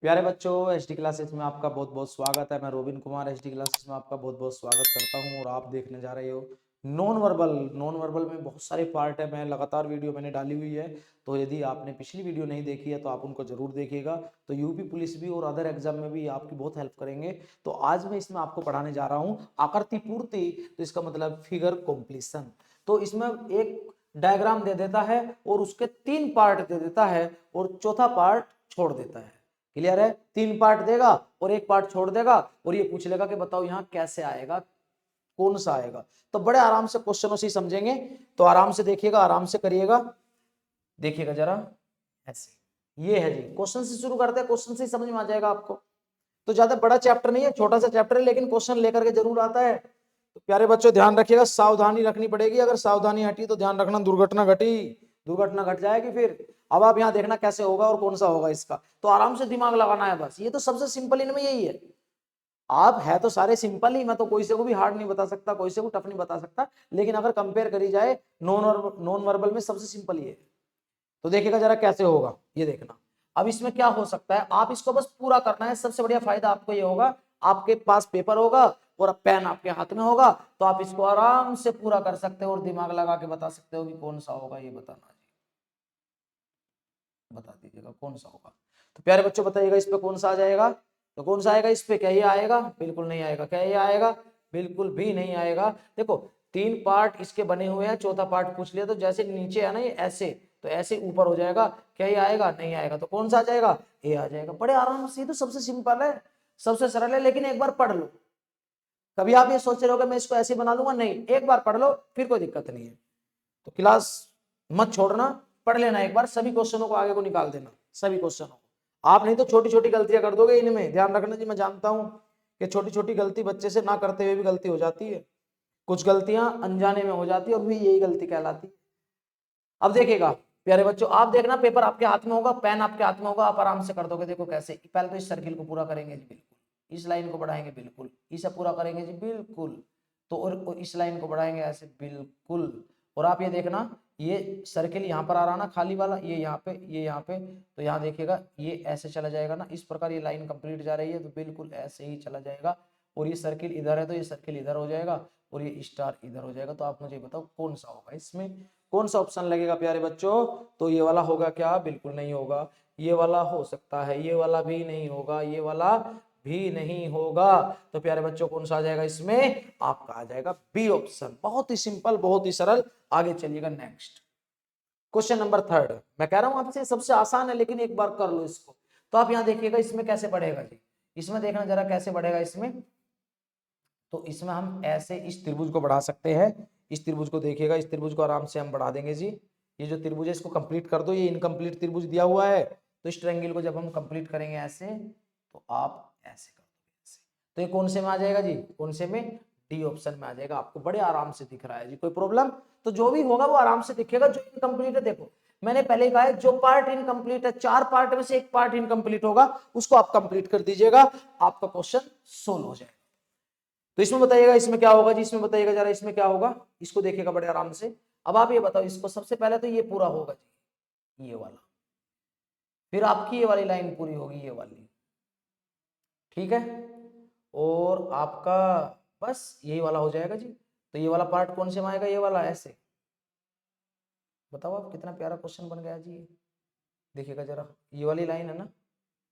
प्यारे बच्चों, HD classes में आपका बहुत बहुत स्वागत है। मैं रोबिन कुमार एचडी क्लासेस में आपका बहुत बहुत स्वागत करता हूं और आप देखने जा रहे हो नॉन वर्बल में बहुत सारे पार्ट है। मैं लगातार वीडियो मैंने डाली हुई है, तो यदि आपने पिछली वीडियो नहीं देखी है तो आप उनको जरूर देखिएगा। तो यूपी पुलिस भी और अदर एग्जाम में भी आपकी बहुत हेल्प करेंगे। तो आज मैं इसमें आपको पढ़ाने जा रहा हूँ आकृति पूर्ति, तो इसका मतलब फिगर कॉम्प्लीशन। तो इसमें एक डायग्राम दे देता है और उसके 3 पार्ट दे देता है और चौथा पार्ट छोड़ देता है। क्लियर है? 3 पार्ट देगा और 1 पार्ट छोड़ देगा और ये पूछ लेगा कि बताओ यहाँ कैसे आएगा, कौन सा आएगा। तो बड़े आराम से क्वेश्चनों से समझेंगे, तो आराम से देखिएगा, आराम से करिएगा। देखिएगा जरा, ऐसे ये है जी। क्वेश्चन से शुरू करते हैं, क्वेश्चन से समझ में आ जाएगा आपको। तो ज्यादा बड़ा चैप्टर नहीं है, छोटा सा चैप्टर है, लेकिन क्वेश्चन लेकर के जरूर आता है। तो प्यारे बच्चों ध्यान रखिएगा, सावधानी रखनी पड़ेगी। अगर सावधानी हटी तो ध्यान रखना दुर्घटना घटी, दुर्घटना घट जाएगी फिर। अब आप यहाँ देखना कैसे होगा और कौन सा होगा इसका, तो आराम से दिमाग लगाना है बस। ये तो सबसे सिंपल इनमें यही है। आप है तो सारे सिंपल ही, मैं तो कोई से को भी हार्ड नहीं बता सकता, कोई से को टफ नहीं बता सकता, लेकिन अगर कंपेयर करी जाए नॉन वर्बल में सबसे सिंपल ये है। तो देखिएगा जरा कैसे होगा, ये देखना। अब इसमें क्या हो सकता है, आप इसको बस पूरा करना है। सबसे बढ़िया फायदा आपको ये होगा, आपके पास पेपर होगा और पेन आपके हाथ में होगा, तो आप इसको आराम से पूरा कर सकते हो और दिमाग लगा के बता सकते हो कि कौन सा होगा। ये बताना जी, बता दीजिएगा कौन सा होगा। तो प्यारे बच्चों बताइएगा इस पे कौन सा आ जाएगा। तो कौन सा आएगा इस पे? क्या ये आएगा? बिल्कुल नहीं आएगा। क्या ये आएगा? बिल्कुल भी नहीं आएगा। देखो 3 पार्ट इसके बने हुए हैं, चौथा पार्ट पूछ लिया, तो जैसे नीचे है ना ये ऐसे, तो ऐसे ऊपर हो जाएगा। क्या ये आएगा? नहीं आएगा। तो कौन सा आ जाएगा? ये आ जाएगा। बड़े आराम से, तो सबसे सिंपल है, सबसे सरल है, लेकिन एक बार पढ़ लो। कभी आप ये सोच रहे हो कि मैं इसको ऐसे बना लूंगा, नहीं, एक बार पढ़ लो फिर कोई दिक्कत नहीं है। तो क्लास मत छोड़ना, पढ़ लेना एक बार, सभी क्वेश्चनों को आगे को निकाल देना, सभी क्वेश्चनों को। आप नहीं तो छोटी छोटी गलतियां कर दोगे इनमें, ध्यान रखना जी। मैं जानता हूं कि छोटी छोटी गलती बच्चे से ना करते हुए भी गलती हो जाती है, कुछ गलतियां अनजाने में हो जाती है और भी यही गलती कहलाती है। अब देखिएगा प्यारे बच्चों, आप देखना पेपर आपके हाथ में होगा, पेन आपके हाथ में होगा, आप आराम से कर दोगे। देखो कैसे, पहले तो इस सर्किल को पूरा करेंगे जी, बिल्कुल। इस लाइन को बढ़ाएंगे, बिल्कुल। इसे पूरा करेंगे जी, बिल्कुल। तो और इस लाइन को बढ़ाएंगे ऐसे, बिल्कुल। और आप ये देखना, ये सर्किल यहाँ पर आ रहा ना खाली वाला, ये यहाँ पे, ये यहाँ पे, तो यहाँ देखिएगा ये ऐसे चला जाएगा ना, इस प्रकार ये लाइन कंप्लीट जा रही है, तो बिल्कुल ऐसे ही चला जाएगा। और ये सर्किल इधर है तो ये सर्किल इधर हो जाएगा और ये स्टार इधर हो जाएगा। तो आप मुझे बताओ कौन सा होगा इसमें, कौन सा ऑप्शन लगेगा प्यारे बच्चों? तो ये वाला होगा क्या? बिल्कुल नहीं होगा। ये वाला हो सकता है, ये वाला भी नहीं होगा, ये वाला भी नहीं होगा। तो प्यारे बच्चों कौन सा आ जाएगा इसमें? आपका आ जाएगा बी ऑप्शन। बहुत ही सिंपल, बहुत ही सरल। आगे चलिएगा नेक्स्ट क्वेश्चन नंबर 3। मैं कह रहा हूं आपसे सबसे आसान है, लेकिन एक बार कर लो इसको। तो आप यहां देखिएगा इसमें कैसे बढ़ेगा जी, इसमें देखना जरा कैसे बढ़ेगा इसमें। तो इसमें हम ऐसे इस त्रिभुज को बढ़ा सकते हैं। इस त्रिभुज को देखिएगा, इस त्रिभुज को आराम से हम बढ़ा देंगे जी। ये जो त्रिभुज है इसको कंप्लीट कर दो, ये इनकम्प्लीट त्रिभुज दिया हुआ है। तो इस ट्रायंगल को जब हम कंप्लीट करेंगे ऐसे, तो आप ऐसे कर दो ऐसे। तो ये कौन से में आ जाएगा जी? कौन से में? डी ऑप्शन में आ जाएगा। आपको बड़े आराम से दिख रहा है जी, कोई प्रॉब्लम? तो जो भी होगा वो आराम से दिखेगा। जो इनकम्प्लीट है, देखो मैंने पहले ही कहा है, जो पार्ट इनकम्प्लीट है, 4 पार्ट में से एक पार्ट इनकम्प्लीट होगा, उसको आप कंप्लीट कर दीजिएगा, आपका क्वेश्चन सोल्व हो जाएगा। तो इसमें बताइएगा इसमें क्या होगा जी, इसमें बताइएगा जरा इसमें क्या होगा। इसको देखिएगा बड़े आराम से। अब आप ये बताओ इसको, सबसे पहले तो ये पूरा होगा जी, ये वाला, फिर आपकी ये वाली लाइन पूरी होगी, ये वाली, ठीक है। और आपका बस यही वाला हो जाएगा जी। तो ये वाला पार्ट कौन से में आएगा? ये वाला ऐसे। बताओ आप, कितना प्यारा क्वेश्चन बन गया जी ये। देखिएगा जरा, ये वाली लाइन है ना,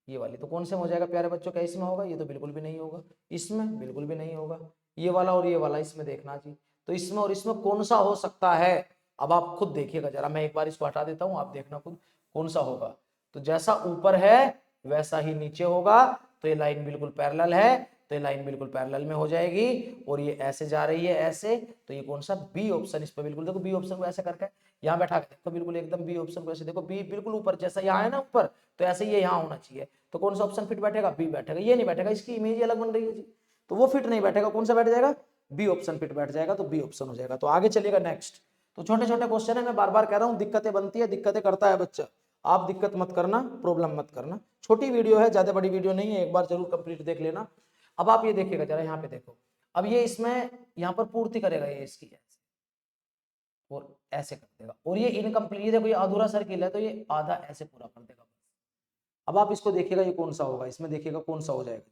ये वाली, तो कौन से में हो जाएगा प्यारे बच्चों? क्या इसमें होगा? ये तो बिल्कुल भी नहीं होगा। इसमें बिल्कुल भी नहीं होगा। ये वाला और ये वाला, इसमें देखना जी। तो इसमें और इसमें कौन सा हो सकता है? अब आप खुद देखिएगा जरा, मैं एक बार इसको हटा देता हूं, आप देखना खुद कौन सा होगा। तो जैसा ऊपर है वैसा ही नीचे होगा। तो ये लाइन बिल्कुल पैरेलल है, तो ये लाइन बिल्कुल पैरेलल में हो जाएगी। और ये ऐसे जा रही है ऐसे, तो ये कौन सा? B option. इस पर बिल्कुल देखो, बी ऑप्शन को ऐसे करके यहाँ बैठा के देखो, बिल्कुल एकदम बी ऑप्शन को ऐसे देखो, बी बिल्कुल ऊपर जैसा यहाँ है ना ऊपर, तो ऐसे ये यहाँ होना चाहिए। तो कौन सा ऑप्शन फिट बैठेगा? बी बैठेगा। ये नहीं बैठेगा, इसकी इमेज अलग बन रही है जी, तो वो फिट नहीं बैठेगा। कौन सा बैठ जाएगा? बी ऑप्शन फिट बैठ जाएगा, तो बी ऑप्शन हो जाएगा। तो आगे चलिएगा नेक्स्ट। तो छोटे छोटे क्वेश्चन है, मैं बार बार कह रहा हूँ, दिक्कतें बनती है, दिक्कतें करता है बच्चा। आप दिक्कत मत करना, प्रॉब्लम मत करना। छोटी वीडियो है, ज्यादा बड़ी वीडियो नहीं है, एक बार जरूर कंप्लीट देख लेना। अब आप ये देखिएगा जरा, यहाँ पे देखो। अब ये इसमें यहाँ पर पूर्ति करेगा ये इसकी ऐसे, और ऐसे कर देगा। और ये इनकम्प्लीट, देखो ये अधूरा सर्किल है, तो ये आधा ऐसे पूरा कर देगा। अब आप इसको देखिएगा ये कौन सा होगा, इसमें देखिएगा कौन सा हो जाएगा,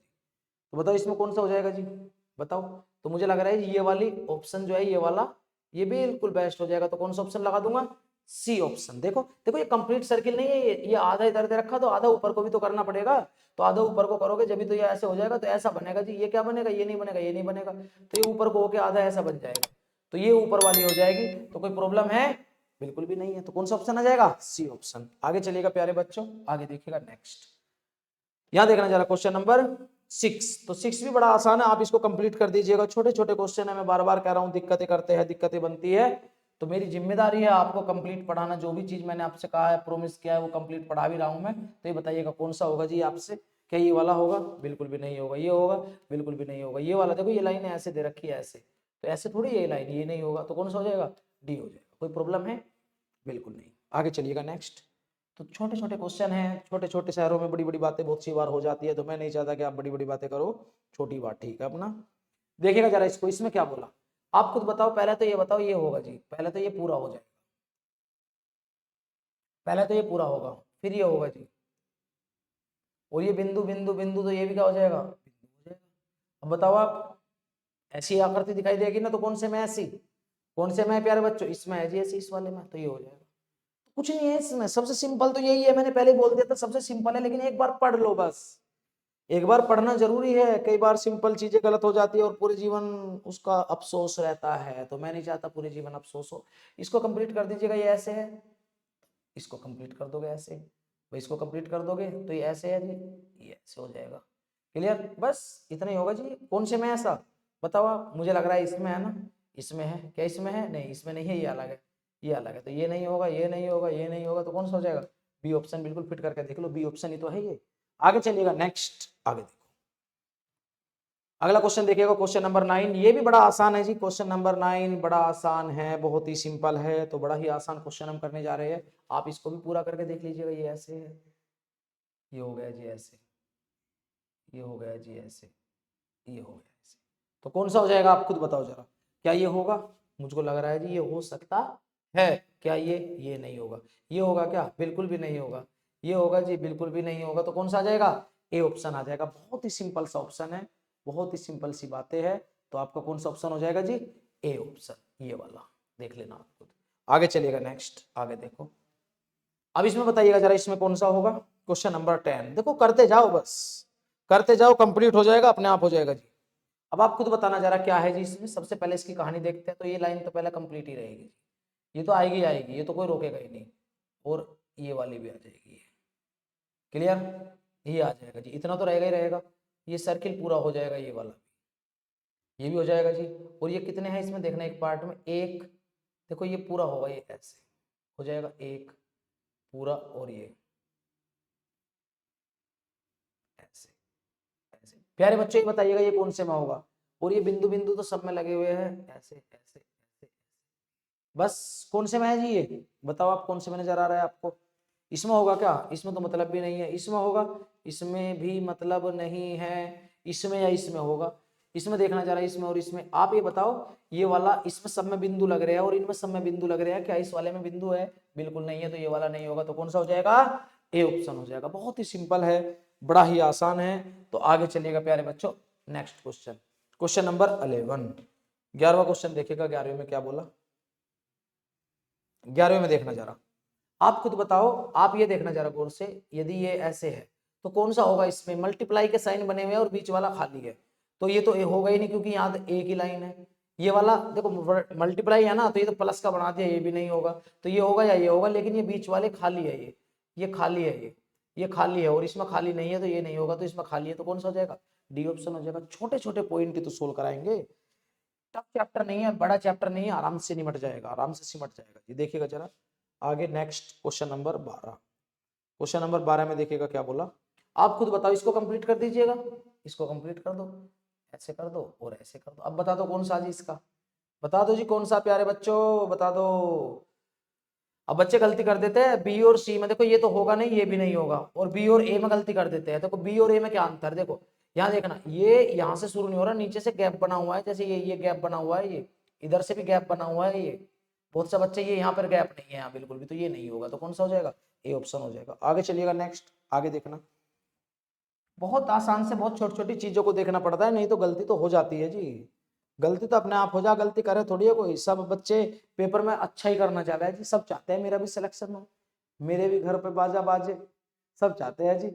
तो बताओ इसमें कौन सा हो जाएगा जी, बताओ। तो मुझे लग रहा है ये वाली ऑप्शन जो है ये वाला ये बिल्कुल बेस्ट हो जाएगा। तो कौन सा ऑप्शन लगा दूंगा, सी ऑप्शन। देखो देखो ये कंप्लीट सर्किल नहीं है, ये आधा इधर दे रखा तो आधा ऊपर को भी तो करना पड़ेगा, तो आधा ऊपर को करोगे जब भी तो ये ऐसे हो जाएगा, तो ऐसा बनेगा जी। ये क्या बनेगा, ये नहीं बनेगा, ये नहीं बनेगा, तो ये ऊपर को होके आधा ऐसा बन जाएगा, तो ये ऊपर वाली हो जाएगी। तो कोई प्रॉब्लम है, बिल्कुल भी नहीं है। तो कौन सा ऑप्शन आ जाएगा, सी ऑप्शन। आगे चलिएगा प्यारे बच्चों, आगे देखिएगा नेक्स्ट। यहां देखना जरा क्वेश्चन नंबर 6। तो 6 भी बड़ा आसान है, आप इसको कंप्लीट कर दीजिएगा। छोटे छोटे क्वेश्चन है, मैं बार बार कह रहा हूं, दिक्कतें करते हैं, दिक्कतें बनती है, तो मेरी जिम्मेदारी है आपको कंप्लीट पढ़ाना। जो भी चीज मैंने आपसे कहा है, प्रोमिस किया है, वो कंप्लीट पढ़ा भी रहा हूं मैं। तो ये बताइएगा कौन सा होगा जी आपसे, क्या ये वाला होगा, बिल्कुल भी नहीं होगा। ये होगा, बिल्कुल भी नहीं होगा। ये वाला देखो, ये लाइन ऐसे दे रखी है, ऐसे, तो ऐसे थोड़ी ये लाइन, ये नहीं होगा। तो कौन सा हो जाएगा, डी हो जाएगा। कोई प्रॉब्लम है, बिल्कुल नहीं। आगे चलिएगा नेक्स्ट। तो छोटे छोटे क्वेश्चन हैं, छोटे छोटे शहरों में बड़ी बड़ी बातें बहुत सी बार हो जाती है, तो मैं नहीं चाहता कि आप बड़ी बड़ी बातें करो, छोटी बात ठीक है अपना। देखिएगा जरा इसको, इसमें क्या बोला, आप खुद बताओ। पहले तो ये बताओ, ये होगा जी, पहले तो ये पूरा हो जाएगा, पहले तो ये पूरा होगा, फिर ये होगा जी, और ये बिंदु बिंदु बिंदु, तो ये भी क्या हो जाएगा, बिंदु हो जाएगा। अब बताओ आप, ऐसी आकृति दिखाई देगी ना, तो कौन से में ऐसी, कौन से में है प्यारे बच्चों, इसमें है जी ऐसी, इस वाले में, तो ये हो जाएगा। कुछ नहीं है इसमें, सबसे सिंपल तो यही है, मैंने पहले बोल दिया था सबसे सिंपल है, लेकिन एक बार पढ़ लो बस। एक बार पढ़ना जरूरी है, कई बार सिंपल चीजें गलत हो जाती है और पूरे जीवन उसका अफसोस रहता है, तो मैं नहीं चाहता पूरे जीवन अफसोस हो। इसको कंप्लीट कर दीजिएगा, ये ऐसे है, इसको कंप्लीट कर दोगे ऐसे, भाई इसको कंप्लीट कर दोगे तो ये ऐसे है जी, ये ऐसे हो जाएगा। क्लियर, बस इतना ही होगा जी। कौन से में है ऐसा बताओ आप, मुझे लग रहा है इसमें है ना, इसमें है क्या, इसमें है नहीं, इसमें नहीं है, ये अलग है, ये अलग है, तो ये नहीं होगा, ये नहीं होगा, ये नहीं होगा, तो कौन सा हो जाएगा, बी ऑप्शन। बिल्कुल फिट करके देख लो, बी ऑप्शन ही तो है ये। आगे चलिएगा नेक्स्ट, आगे देखो अगला क्वेश्चन देखिएगा, क्वेश्चन नंबर 9। ये भी बड़ा आसान है जी, क्वेश्चन नंबर 9 बड़ा आसान है, बहुत ही सिंपल है, तो बड़ा ही आसान क्वेश्चन हम करने जा रहे हैं। आप इसको भी पूरा करके देख लीजिएगा। ये ऐसे है, ये हो गया जी ऐसे, ये हो गया जी ऐसे, ये हो गया ऐसे, तो कौन सा हो जाएगा आप खुद बताओ जरा। क्या ये होगा, मुझको लग रहा है जी ये हो सकता है। क्या ये नहीं होगा। ये होगा क्या, बिल्कुल भी नहीं होगा। ये होगा जी, बिल्कुल भी नहीं होगा। तो कौन सा आ जाएगा, ए ऑप्शन आ जाएगा। बहुत ही सिंपल सा ऑप्शन है, बहुत ही सिंपल सी बातें है। तो आपका कौन सा ऑप्शन हो जाएगा जी, ए ऑप्शन, ये वाला देख लेना आप खुद। आगे चलिएगा नेक्स्ट, आगे देखो। अब इसमें बताइएगा जरा, इसमें कौन सा होगा, क्वेश्चन नंबर 10। देखो करते जाओ बस, करते जाओ, कंप्लीट हो जाएगा, अपने आप हो जाएगा जी। अब आप खुद बताना जरा क्या है जी इसमें। सबसे पहले इसकी कहानी देखते हैं। तो ये लाइन तो पहले कंप्लीट ही रहेगी, ये तो आएगी आएगी, ये तो कोई रोकेगा ही नहीं, और ये वाली भी आ जाएगी। क्लियर, ये आ जाएगा जी, इतना तो रहेगा ही रहेगा। ये सर्किल पूरा हो जाएगा, ये वाला ये भी हो जाएगा जी। और ये कितने हैं इसमें देखना, एक पार्ट में एक, देखो ये पूरा होगा, ये ऐसे हो जाएगा एक पूरा, और ये ऐसे ऐसे। प्यारे बच्चों ये बताइएगा ये कौन से में होगा। और ये बिंदु बिंदु तो सब में लगे हुए हैं, ऐसे ऐसे ऐसे। बस कौन से में है जी ये बताओ आप, कौन से में नजर आ रहा है आपको। इसमें होगा क्या, इसमें तो मतलब भी नहीं है। इसमें होगा, इसमें भी मतलब नहीं है। इसमें या इसमें होगा, इसमें देखना चाह रहा है, इसमें और इसमें। आप ये बताओ, ये वाला इसमें सब में बिंदु लग रहे हैं और इनमें सब में बिंदु लग रहे हैं, क्या इस वाले में बिंदु है, बिल्कुल नहीं है, तो ये वाला नहीं होगा। तो कौन सा हो जाएगा, ए ऑप्शन हो जाएगा। बहुत ही सिंपल है, बड़ा ही आसान है। तो आगे चलिएगा प्यारे बच्चों, नेक्स्ट क्वेश्चन, क्वेश्चन नंबर 11। 11वां क्वेश्चन देखिएगा, 11वें में क्या बोला, 11वें में देखना जरा, आप खुद बताओ। आप ये देखना जरा गौर से, यदि ये ऐसे है तो कौन सा होगा, इसमें मल्टीप्लाई के साइन बने हुए हैं और बीच वाला खाली है, तो ये तो ए होगा ही नहीं, क्योंकि यहाँ एक ही लाइन है। ये वाला देखो मल्टीप्लाई है ना, तो ये तो प्लस का बना दिया, ये भी नहीं होगा। तो ये होगा या ये होगा, लेकिन ये बीच वाले खाली है, ये खाली है, ये खाली है, और इसमें खाली नहीं है, तो ये नहीं होगा। तो इसमें खाली है, तो कौन सा हो जाएगा, डी ऑप्शन हो जाएगा। छोटे छोटे पॉइंट ही तो सोल्व कराएंगे, टफ चैप्टर नहीं है, बड़ा चैप्टर नहीं है, आराम से निमट जाएगा, आराम से सिमट जाएगा जी। देखिएगा जरा आगे next, question number 12। Question number 12 में देखिएगा क्या बोला, आप खुद बताओ। इसको कंप्लीट कर दीजिएगा, इसको कंप्लीट कर दो, ऐसे कर दो और ऐसे कर दो। अब बता दो कौन सा जी इसका, बता दो जी कौन सा, प्यारे बच्चों बता दो। अब बच्चे गलती कर देते हैं बी और सी में, देखो ये तो होगा नहीं, ये भी नहीं होगा, और बी और ए में गलती कर देते हैं। देखो बी और ए में क्या अंतर, देखो यहाँ देखना, ये यहाँ से शुरू नहीं हो रहा, नीचे से गैप बना हुआ है, जैसे ये गैप बना हुआ है, ये इधर से भी गैप बना हुआ है, ये बहुत सा बच्चे, ये यहाँ पर गैप नहीं है यहाँ बिल्कुल भी, तो ये नहीं होगा। तो कौन सा हो जाएगा, ए ऑप्शन हो जाएगा। आगे चलिएगा नेक्स्ट, आगे देखना। बहुत आसान से बहुत छोटी छोटी चीजों को देखना पड़ता है, नहीं तो गलती तो हो जाती है जी। गलती तो अपने आप हो जा, गलती करे थोड़ी है कोई। सब बच्चे पेपर में अच्छा ही करना चाह रहे हैं जी, सब चाहते हैं मेरा भी सिलेक्शन हो, मेरे भी घर पे बाजा बाजे, सब चाहते हैं जी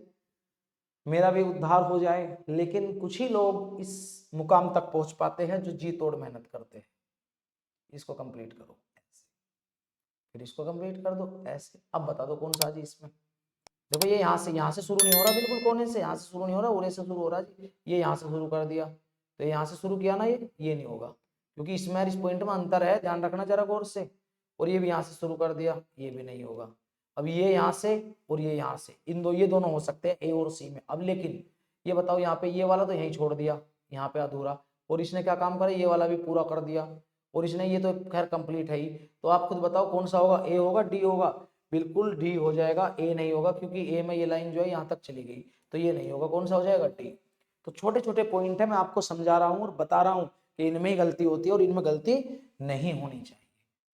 मेरा भी उद्धार हो जाए। लेकिन कुछ ही लोग इस मुकाम तक पहुंच पाते हैं जो जी तोड़ मेहनत करते हैं। इसको कंप्लीट करो ऐसे, फिर इसको कंप्लीट कर दो ऐसे। अब बता दो कौन सा जी इसमें। देखो ये यहाँ से शुरू नहीं हो रहा, बिल्कुल कोने से यहाँ से शुरू नहीं हो रहा, उरे से शुरू हो रहा है। ये यहाँ से शुरू कर दिया तो यहाँ से शुरू किया ना, ये नहीं होगा क्योंकि इसमें और इस पॉइंट में अंतर है, ध्यान रखना जरा गौर से। और ये भी यहाँ से शुरू कर दिया, ये भी नहीं होगा। अब ये यहाँ से और ये यहाँ से, इन दो ये दोनों हो सकते हैं ए और सी में। अब लेकिन ये बताओ यहाँ पे ये वाला तो यहीं छोड़ दिया, यहाँ पे अधूरा, और इसने क्या काम करा, ये वाला भी पूरा कर दिया, और इसने ये तो खैर कंप्लीट है ही। तो आप खुद बताओ कौन सा होगा, ए होगा डी होगा? बिल्कुल डी हो जाएगा, ए नहीं होगा क्योंकि ए में ये लाइन जो है यहाँ तक चली गई, तो ये नहीं होगा। कौन सा हो जाएगा, डी। तो छोटे छोटे पॉइंट है, मैं आपको समझा रहा हूँ और बता रहा हूँ कि इनमें ही गलती होती है और इनमें गलती नहीं होनी चाहिए।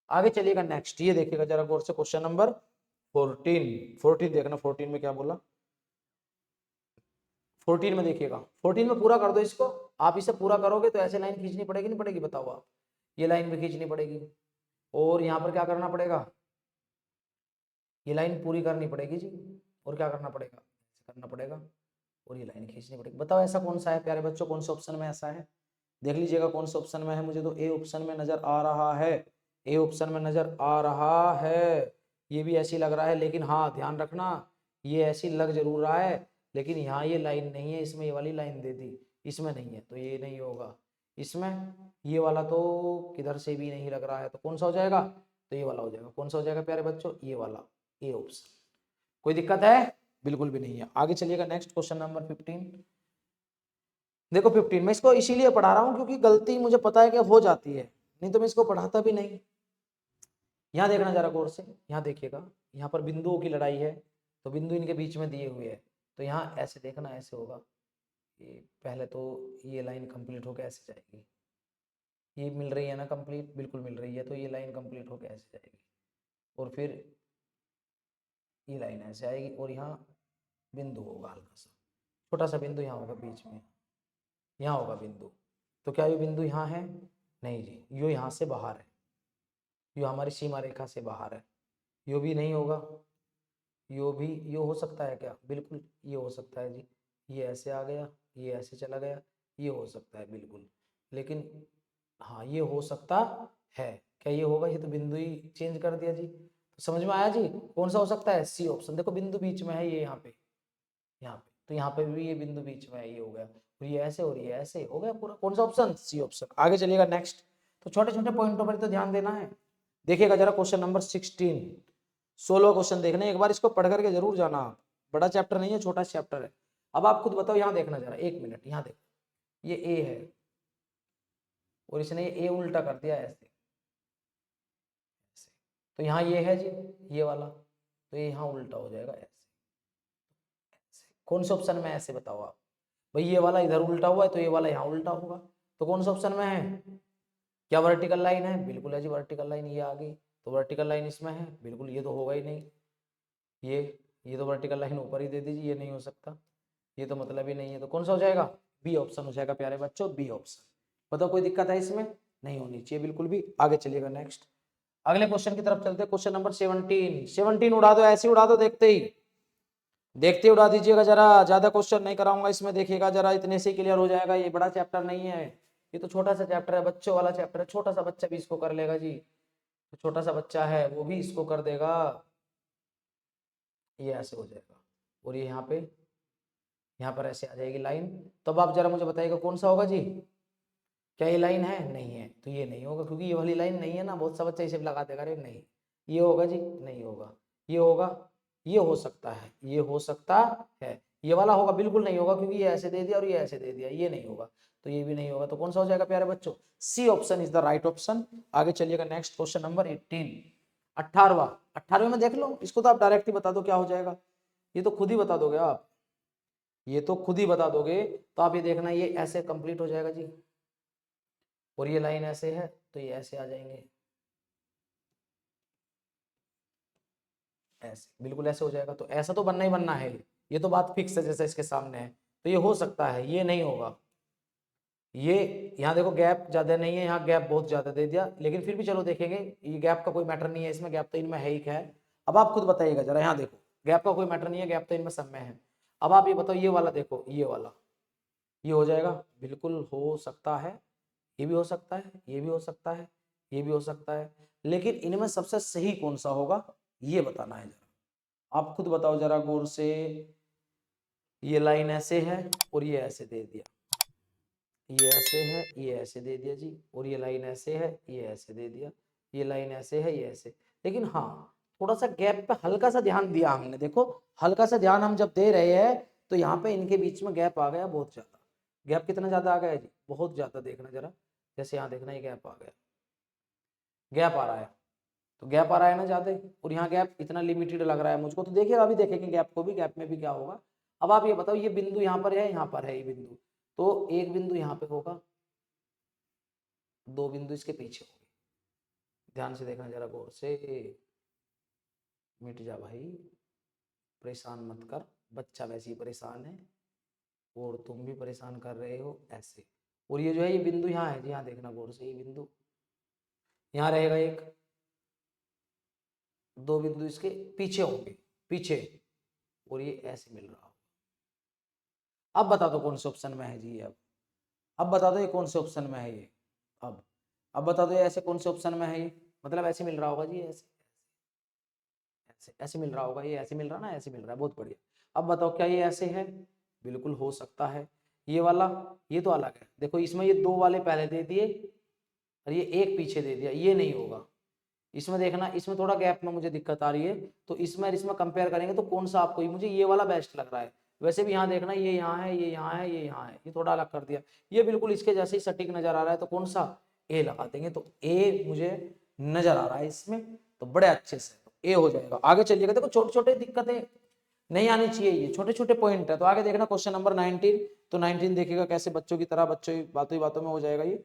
आगे चलिएगा नेक्स्ट, ये देखिएगा जरा गौर से, क्वेश्चन नंबर 14 देखना। 14 में क्या बोला, 14 में देखिएगा, 14 में पूरा कर दो इसको। आप इसे पूरा करोगे तो ऐसे लाइन खींचनी पड़ेगी, नहीं पड़ेगी बताओ आप? ये लाइन भी खींचनी पड़ेगी और यहाँ पर क्या करना पड़ेगा, ये लाइन पूरी करनी पड़ेगी जी। और क्या करना पड़ेगा, ऐसे करना पड़ेगा और ये लाइन खींचनी पड़ेगी। बताओ ऐसा कौन सा है प्यारे बच्चों, कौन से ऑप्शन में ऐसा है? देख लीजिएगा कौन से ऑप्शन में है। मुझे तो ए ऑप्शन में नजर आ रहा है, ए ऑप्शन में नजर आ रहा है। ये भी ऐसी लग रहा है, लेकिन हाँ ध्यान रखना, ये ऐसी लग जरूर रहा है, लेकिन यहाँ ये लाइन नहीं है, इसमें ये वाली लाइन दे दी, इसमें नहीं है, तो ये नहीं होगा। इसमें ये वाला तो किधर से भी नहीं लग रहा है, तो कौन सा हो जाएगा, तो ये वाला हो जाएगा। कौन सा हो जाएगा प्यारे बच्चों, ये वाला, ए ऑप्शन। कोई दिक्कत है? बिल्कुल भी नहीं है। आगे चलिएगा नेक्स्ट, क्वेश्चन नंबर 15। देखो 15 मैं इसको इसीलिए पढ़ा रहा हूँ क्योंकि गलती मुझे पता है कि हो जाती है, नहीं तो मैं इसको पढ़ाता भी नहीं। यहाँ देखना जरा गौर से, यहाँ देखिएगा, यहाँ पर बिंदुओं की लड़ाई है, तो बिंदु इनके बीच में दिए हुए हैं, तो यहाँ ऐसे देखना, ऐसे होगा। ये पहले तो ये लाइन कंप्लीट होकर ऐसे जाएगी, ये मिल रही है ना कंप्लीट, बिल्कुल मिल रही है, तो ये लाइन कंप्लीट होकर ऐसे जाएगी, और फिर ये लाइन ऐसे आएगी, और यहाँ बिंदु होगा हल्का सा, छोटा सा बिंदु यहाँ होगा बीच में, यहाँ होगा बिंदु। तो क्या ये बिंदु यहाँ है? नहीं जी, यो यहाँ से बाहर है, यो हमारी सीमा रेखा से बाहर है, यो भी नहीं होगा। यो भी, यो हो सकता है क्या? बिल्कुल ये हो सकता है जी, ये ऐसे आ गया, ये ऐसे चला गया, ये हो सकता है बिल्कुल। लेकिन हाँ ये हो सकता है, क्या ये होगा? ये तो बिंदु ही चेंज कर दिया जी। तो समझ में आया जी कौन सा हो सकता है? C option. देखो बिंदु बीच में है, ये यहाँ पे, यहाँ पे, तो यहाँ पे भी ये बिंदु बीच में है, ये हो गया, और ये ऐसे और ये ऐसे हो गया पूरा। कौन सा ऑप्शन? C option. आगे चलिएगा नेक्स्ट। तो छोटे छोटे पॉइंटों पर तो ध्यान देना है। देखिएगा जरा क्वेश्चन नंबर 16, 16 क्वेश्चन देखने, एक बार इसको पढ़ करके जरूर जाना आप। बड़ा चैप्टर नहीं है, छोटा चैप्टर है। अब आप खुद बताओ, यहाँ देखना जरा, एक मिनट, यहाँ देखो, ये ए है और इसने ये ए उल्टा कर दिया ऐसे, तो यहाँ ये है जी, ये वाला, तो ये यहाँ उल्टा हो जाएगा ऐसे। कौन से ऑप्शन में ऐसे बताओ आप? भाई ये वाला इधर उल्टा हुआ है तो ये वाला यहाँ उल्टा होगा, तो कौन सा ऑप्शन में है? क्या वर्टिकल लाइन है? बिल्कुल है जी, वर्टिकल लाइन ये आ गई, तो वर्टिकल लाइन इसमें है, बिल्कुल ये तो होगा ही नहीं। ये तो वर्टिकल लाइन ऊपर ही दे दीजिए, ये नहीं हो सकता, ये तो मतलब ही नहीं है। तो कौन सा हो जाएगा? बी ऑप्शन हो जाएगा प्यारे बच्चों, बी ऑप्शन। बताओ कोई दिक्कत है इसमें? नहीं होनी चाहिए बिल्कुल भी। आगे चलिएगा नेक्स्ट, अगले क्वेश्चन की तरफ चलते हैं। क्वेश्चन नंबर 17, 17 उड़ा दो, ऐसे उड़ा दो, देखते ही देखते उड़ा दीजिएगा जरा, ज्यादा क्वेश्चन नहीं कराऊंगा इसमें। देखिएगा जरा, इतने से क्लियर हो जाएगा, ये बड़ा चैप्टर नहीं है, ये तो छोटा सा चैप्टर है, बच्चों वाला चैप्टर है, छोटा सा बच्चा भी इसको कर लेगा जी, तो छोटा सा बच्चा है वो भी इसको कर देगा। ये ऐसे हो जाएगा और ये यहाँ पर ऐसे आ जाएगी लाइन। तो अब आप जरा मुझे बताइएगा कौन सा होगा जी? क्या ये लाइन है? नहीं है, तो ये नहीं होगा क्योंकि ये वाली लाइन नहीं है ना। बहुत सा बच्चा इसे भी लगा देगा, अरे नहीं ये होगा जी, नहीं होगा, ये होगा, ये हो सकता है, ये हो सकता है, ये वाला होगा, बिल्कुल नहीं होगा क्योंकि ये ऐसे दे दिया और ये ऐसे दे दिया, ये नहीं होगा, तो ये भी नहीं होगा। तो कौन सा हो जाएगा प्यारे बच्चों? C option is the right option. आगे चलिएगा नेक्स्ट, क्वेश्चन नंबर 18, 18वां। 18वें में देख लो, इसको तो आप डायरेक्ट ही बता दो क्या हो जाएगा, ये तो खुद ही बता दोगे आप, ये तो खुद ही बता दोगे। तो आप ये देखना, ये ऐसे कंप्लीट हो जाएगा जी, और ये लाइन ऐसे है तो ये ऐसे आ जाएंगे, ऐसे, बिल्कुल ऐसे हो जाएगा। तो ऐसा तो बनना ही बनना है, ये तो बात फिक्स है जैसा इसके सामने है। तो ये हो सकता है, ये नहीं होगा। ये यहाँ देखो गैप ज्यादा नहीं है, यहाँ गैप बहुत ज्यादा दे दिया, लेकिन फिर भी चलो देखेंगे, ये गैप का कोई मैटर नहीं है इसमें, गैप तो इनमें है ही है। अब आप खुद बताइएगा जरा, यहाँ देखो गैप का कोई मैटर नहीं है, गैप तो इनमें सब में है। अब आप ये बताओ, ये वाला देखो, ये वाला, ये हो जाएगा, बिल्कुल हो सकता है। ये भी हो सकता है, ये भी हो सकता है, ये भी हो सकता है, लेकिन इनमें सबसे सही कौन सा होगा ये बताना है जरा। आप खुद बताओ जरा गौर से। ये लाइन ऐसे है और ये ऐसे दे दिया, ये ऐसे है, ये ऐसे दे दिया जी, और ये लाइन ऐसे है, ये ऐसे दे दिया, ये लाइन ऐसे है, ये ऐसे। लेकिन हाँ, थोड़ा सा गैप पे हल्का सा ध्यान दिया हमने, देखो हल्का सा ध्यान हम जब दे रहे हैं तो यहाँ पे इनके बीच में गैप आ गया बहुत ज्यादा। गैप कितना ज्यादा आ गया जी, बहुत ज्यादा। देखना जरा, जैसे यहाँ देखना, ये गैप आ गया, गैप आ रहा है, तो गैप आ रहा है ना ज्यादा, और यहाँ गैप इतना लिमिटेड लग रहा है मुझको। तो देखिए अभी देखेंगे गैप को भी, गैप में भी क्या होगा। अब आप ये बताओ, ये बिंदु यहाँ पर है, यहाँ पर है ये बिंदु, तो एक बिंदु यहाँ पे होगा, दो बिंदु इसके पीछे होंगे। ध्यान से देखना जरा गौर से। मिट जा भाई, परेशान मत कर, बच्चा वैसे ही परेशान है और तुम भी परेशान कर रहे हो ऐसे। और ये जो है, ये बिंदु यहाँ है जी, यहाँ देखना गौर से, ये बिंदु यहाँ रहेगा एक, दो बिंदु इसके पीछे होंगे, पीछे, और ये ऐसे मिल रहा होगा। अब बता दो कौन से ऑप्शन में है जी ये। अब बता दो ये कौन से ऑप्शन में है ये। अब बता दो ये ऐसे कौन से ऑप्शन में है ये, मतलब ऐसे मिल रहा होगा जी, ऐसे ऐसे ऐसे मिल रहा होगा, ये ऐसे मिल रहा ना, ऐसे मिल रहा है, बहुत बढ़िया। अब बताओ क्या ये ऐसे है, बिल्कुल हो सकता है। ये वाला, ये तो अलग है, देखो इसमें ये दो वाले पहले दे दिए और ये एक पीछे दे दिया, ये नहीं होगा। इसमें देखना, इसमें थोड़ा गैप में मुझे दिक्कत आ रही है, तो इसमें इसमें कंपेयर करेंगे तो कौन सा आपको, मुझे ये वाला बेस्ट लग रहा है। वैसे भी यहाँ देखना, ये यहाँ है, ये यहाँ है, ये यहाँ है, ये थोड़ा अलग कर दिया, ये बिल्कुल इसके जैसे ही सटीक नजर आ रहा है, तो कौन सा, ए लगा देंगे। तो ए मुझे नजर आ रहा है इसमें, तो बड़े अच्छे से तो ए हो जाएगा। आगे चलिएगा, देखो छोटे छोटे दिक्कतें नहीं आनी चाहिए, ये छोटे छोटे पॉइंट है। तो आगे देखना क्वेश्चन नंबर 19, तो 19 देखिएगा कैसे बच्चों की तरह, बच्चों की बातों ही बातों में हो जाएगा ये,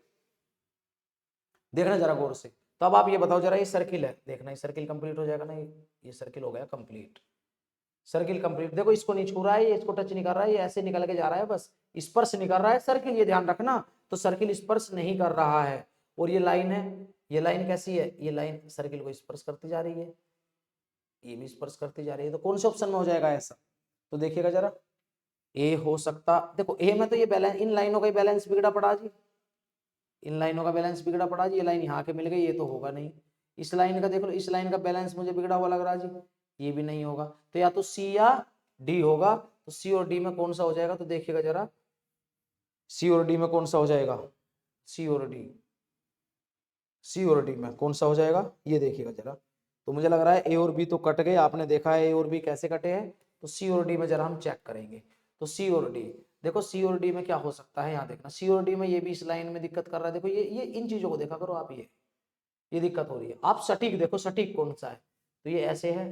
देखना जरा गौर से। तो अब आप ये बताओ जरा, ये सर्किल है, देखना ये सर्किल कंप्लीट हो जाएगा ना, ये सर्किल हो गया कंप्लीट, सर्किल कंप्लीट। देखो इसको नहीं छू रहा है, ये इसको टच नहीं कर रहा है, ये ऐसे निकल के जा रहा है, बस स्पर्श नहीं कर रहा है सर्किल, ये ध्यान रखना। तो सर्किल स्पर्श नहीं कर रहा है, और ये लाइन है, ये लाइन कैसी है, ये लाइन सर्किल को स्पर्श करती जा रही है, ये भी स्पर्श करती जा रही है। तो कौन से ऑप्शन में हो जाएगा ऐसा, तो देखिएगा जरा। ए हो सकता, देखो ए में तो ये बैलेंस, इन लाइनों का ही बैलेंस बिगड़ा पड़ा जी, इन लाइनों का बैलेंस बिगड़ा पड़ा जी, ये लाइन यहाँ के मिल गई, ये तो होगा नहीं। इस लाइन का देख लो, इस लाइन का बैलेंस मुझे बिगड़ा हुआ लग रहा है जी, ये भी नहीं होगा। तो या तो सी या डी होगा, तो सी और डी में कौन सा हो जाएगा, तो देखिएगा जरा, सी और डी में कौन सा हो जाएगा, सी और डी, सी और डी में कौन सा हो जाएगा, ये देखिएगा जरा। तो मुझे लग रहा है ए और बी तो कट गए, आपने देखा है ए और बी कैसे कटे हैं, तो सी और डी में जरा हम चेक करेंगे। तो सी और डी, देखो सी और डी में क्या हो सकता है, यहाँ देखना सी और डी में, ये भी इस लाइन में दिक्कत कर रहा है, देखो ये इन चीजों को देखा करो आप, ये दिक्कत हो रही है। आप सटीक देखो, सटीक कौन सा है, तो ये ऐसे है,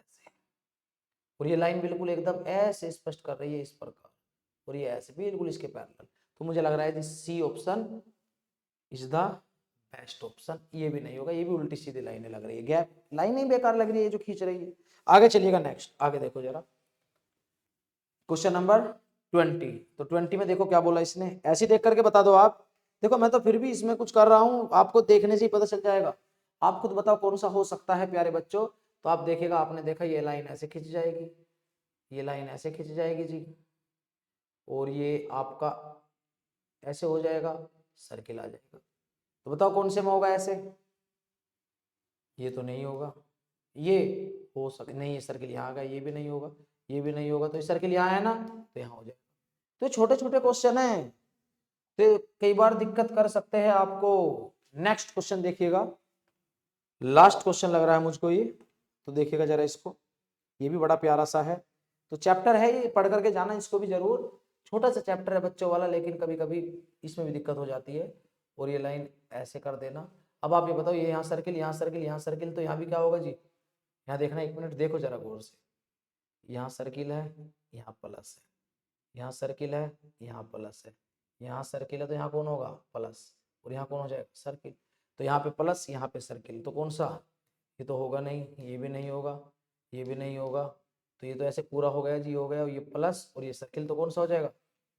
ऐसे, और ये लाइन बिल्कुल एकदम ऐसे स्पष्ट कर रही है इस प्रकार, और ये ऐसे बिल्कुल इसके पैरेलल। तो मुझे लग रहा है C option is the best option. ये भी नहीं होगा, ये भी उल्टी सीधी लाइनें लग रही है, गैप लाइन ही बेकार लग रही है जो खींच रही है। आगे चलिएगा, नेक्स्ट आगे देखो जरा, क्वेश्चन नंबर 20। तो 20 में देखो क्या बोला इसने, ऐसे देख करके बता दो आप। देखो मैं तो फिर भी इसमें कुछ कर रहा हूं, आपको देखने से ही पता चल जाएगा। आप खुद बताओ कौन सा हो सकता है प्यारे बच्चों। तो आप देखिएगा, आपने देखा ये लाइन ऐसे खिंच जाएगी, ये लाइन ऐसे खिंच जाएगी जी, और ये आपका ऐसे हो जाएगा, सर्किल आ जाएगा। तो बताओ कौन से में होगा ऐसे, ये तो नहीं होगा, ये हो सके नहीं, ये सर्किल यहाँ आ गया, ये भी नहीं होगा, ये भी नहीं होगा, तो ये सर्किल यहाँ है ना, तो यहाँ हो जाएगा। तो छोटे छोटे क्वेश्चन है, तो कई बार दिक्कत कर सकते हैं आपको। नेक्स्ट क्वेश्चन देखिएगा, लास्ट क्वेश्चन लग रहा है मुझको ये, तो देखिएगा जरा इसको, ये भी बड़ा प्यारा सा है। तो चैप्टर है ये, पढ़ करके जाना इसको भी जरूर, छोटा सा चैप्टर है बच्चों वाला, लेकिन कभी कभी इसमें भी दिक्कत हो जाती है। और ये लाइन ऐसे कर देना। अब आप ये बताओ, ये यहाँ सर्किल, यहाँ सर्किल, यहाँ सर्किल, तो यहाँ भी क्या होगा जी, यहाँ देखना, एक मिनट देखो जरा गौर से, यहाँ सर्किल है, यहाँ प्लस है, यहाँ सर्किल है, यहाँ प्लस है, यहाँ सर्किल है, तो यहाँ कौन होगा, प्लस, और यहाँ कौन हो जाएगा, सर्किल। तो यहाँ पे प्लस, यहाँ पे सर्किल, तो कौन सा, ये तो होगा नहीं, ये भी नहीं होगा, ये भी नहीं होगा, तो ये तो ऐसे पूरा हो गया जी, हो गया, ये प्लस और ये सर्किल तो कौन सा हो जाएगा,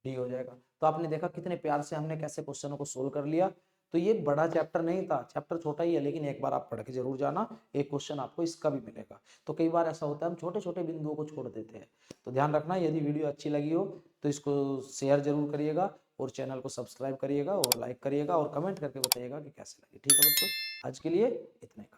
डी हो जाएगा। तो आपने देखा कितने प्यार से हमने कैसे क्वेश्चनों को सोल्व कर लिया। तो ये बड़ा चैप्टर नहीं था, चैप्टर छोटा ही है, लेकिन एक बार आप पढ़ के जरूर जाना, एक क्वेश्चन आपको इसका भी मिलेगा। तो कई बार ऐसा होता है हम छोटे छोटे बिंदुओं को छोड़ देते हैं। तो ध्यान रखना, यदि वीडियो अच्छी लगी हो तो इसको शेयर जरूर करिएगा और चैनल को सब्सक्राइब करिएगा और लाइक करिएगा और कमेंट करके बताइएगा कि कैसे लगी। ठीक है बच्चों, आज के लिए इतना ही।